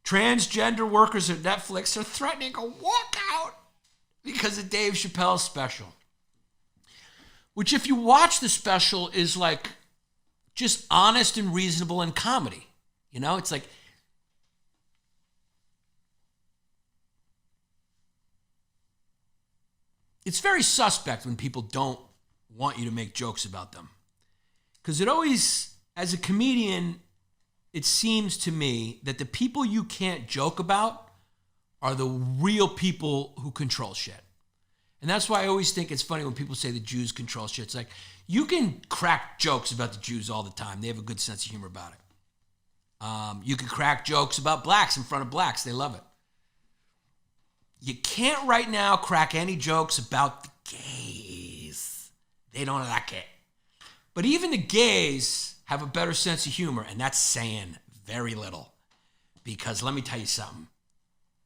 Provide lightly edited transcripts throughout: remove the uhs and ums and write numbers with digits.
Transgender workers at Netflix are threatening a walkout because of Dave Chappelle's special. Which, if you watch the special, is like just honest and reasonable and comedy. You know, it's like, it's very suspect when people don't want you to make jokes about them. Because it always, as a comedian, it seems to me that the people you can't joke about are the real people who control shit. And that's why I always think it's funny when people say the Jews control shit. It's like, you can crack jokes about the Jews all the time. They have a good sense of humor about it. You can crack jokes about blacks in front of blacks. They love it. You can't right now crack any jokes about the gays. They don't like it. But even the gays have a better sense of humor, and that's saying very little. Because let me tell you something.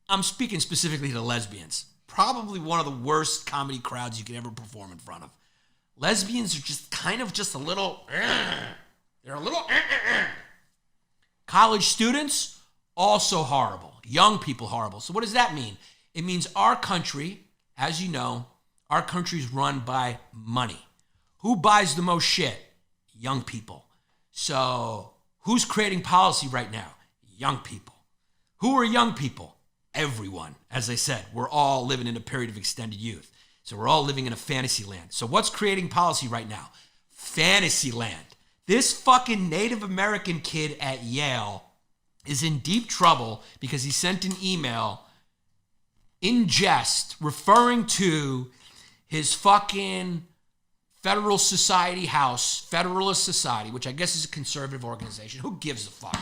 I'm speaking specifically to lesbians. Probably one of the worst comedy crowds you could ever perform in front of. Lesbians are just kind of just a little, they're a little, College students, also horrible. Young people, horrible. So what does that mean? It means our country, as you know, our country is run by money. Who buys the most shit? Young people. So who's creating policy right now? Young people. Who are young people? Everyone. As I said, we're all living in a period of extended youth. So we're all living in a fantasy land. So what's creating policy right now? Fantasy land. This fucking Native American kid at Yale is in deep trouble because he sent an email in jest referring to his fucking Federalist Society house, Federalist Society, which I guess is a conservative organization. Who gives a fuck?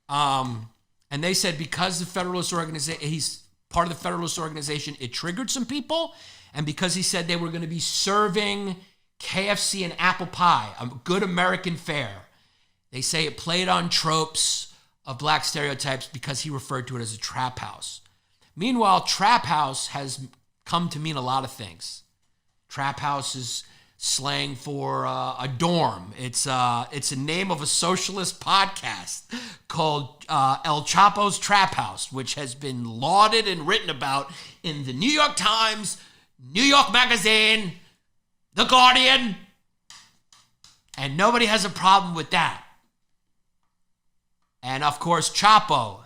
And they said because the Federalist organization, he's part of the Federalist organization, it triggered some people. And because he said they were going to be serving KFC and apple pie, a good American fare, they say it played on tropes of black stereotypes because he referred to it as a trap house. Meanwhile, trap house has come to mean a lot of things. Trap house is slang for a dorm. It's a name of a socialist podcast called El Chapo's Trap House, which has been lauded and written about in the New York Times, New York Magazine, The Guardian, and nobody has a problem with that. And of course, Chapo,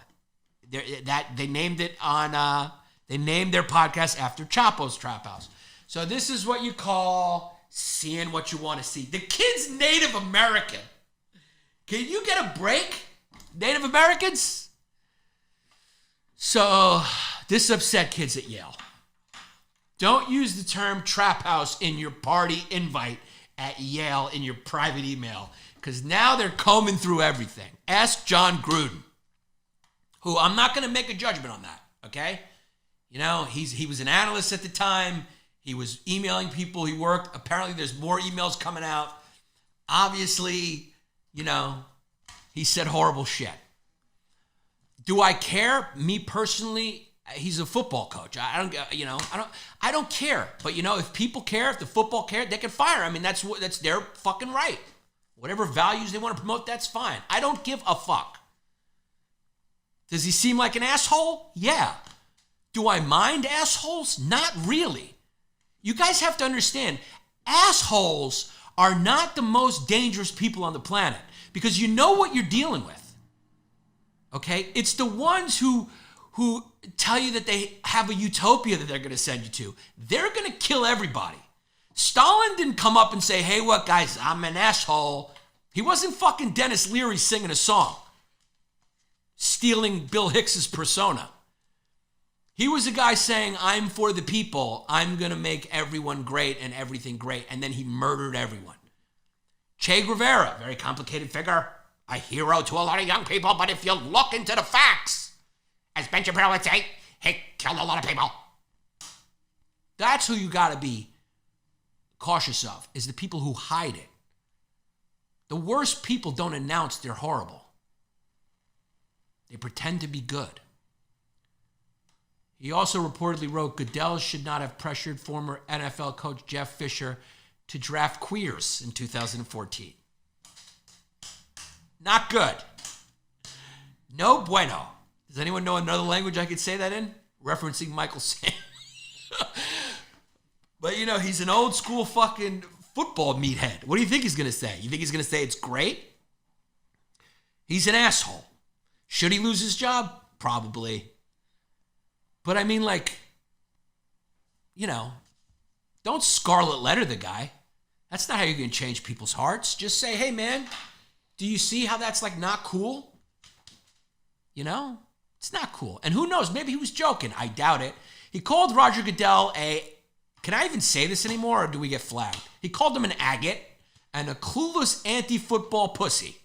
they named it on. They named their podcast after Chapo's Trap House. So this is what you call seeing what you want to see. The kid's Native American. Can you get a break, Native Americans? So this upset kids at Yale. Don't use the term trap house in your party invite at Yale in your private email, because now they're combing through everything. Ask John Gruden, who I'm not going to make a judgment on that, okay? You know, he was an analyst at the time. He was emailing people he worked. Apparently there's more emails coming out. Obviously, you know, he said horrible shit. Do I care? Me personally, he's a football coach. I don't care. But you know, if people care, if the football care, they can fire him. I mean, that's their fucking right. Whatever values they want to promote, that's fine. I don't give a fuck. Does he seem like an asshole? Yeah. Do I mind assholes? Not really. You guys have to understand, assholes are not the most dangerous people on the planet because you know what you're dealing with. Okay? It's the ones who tell you that they have a utopia that they're going to send you to. They're going to kill everybody. Stalin didn't come up and say, hey, what, guys, I'm an asshole. He wasn't fucking Dennis Leary singing a song, stealing Bill Hicks's persona. He was a guy saying, I'm for the people. I'm going to make everyone great and everything great. And then he murdered everyone. Che Guevara, very complicated figure, a hero to a lot of young people. But if you look into the facts, as Ben Shapiro would say, he killed a lot of people. That's who you got to be cautious of, is the people who hide it. The worst people don't announce they're horrible. They pretend to be good. He also reportedly wrote, Goodell should not have pressured former NFL coach Jeff Fisher to draft queers in 2014. Not good. No bueno. Does anyone know another language I could say that in? Referencing Michael Sam. But, you know, he's an old school fucking football meathead. What do you think he's going to say? You think he's going to say it's great? He's an asshole. Should he lose his job? Probably. But I mean, like, you know, don't scarlet letter the guy. That's not how you're going to change people's hearts. Just say, hey, man, do you see how that's, like, not cool? You know? It's not cool. And who knows? Maybe he was joking. I doubt it. He called Roger Goodell can I even say this anymore, or do we get flagged? He called him an agate and a clueless anti-football pussy.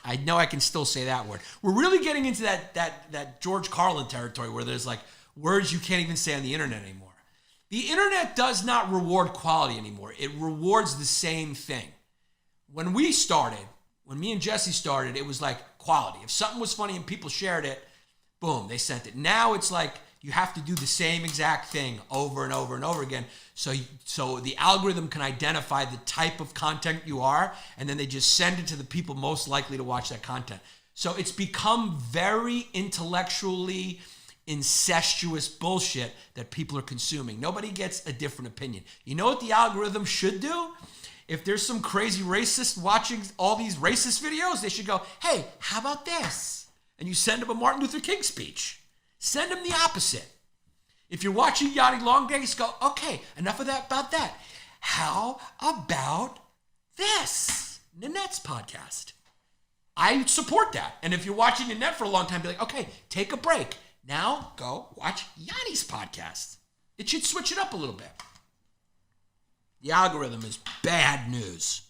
I know I can still say that word. We're really getting into that George Carlin territory where there's like words you can't even say on the internet anymore. The internet does not reward quality anymore. It rewards the same thing. When me and Jesse started, it was like quality. If something was funny and people shared it, boom, they sent it. Now it's like you have to do the same exact thing over and over and over again. So the algorithm can identify the type of content you are, and then they just send it to the people most likely to watch that content. So it's become very intellectually incestuous bullshit that people are consuming. Nobody gets a different opinion. You know what the algorithm should do? If there's some crazy racist watching all these racist videos, they should go, hey, how about this? And you send them a Martin Luther King speech. Send them the opposite. If you're watching Yanni Longdays, go, okay, enough of that about that. How about this? Nanette's podcast. I support that. And if you're watching Nanette for a long time, be like, okay, take a break. Now go watch Yanni's podcast. It should switch it up a little bit. The algorithm is bad news.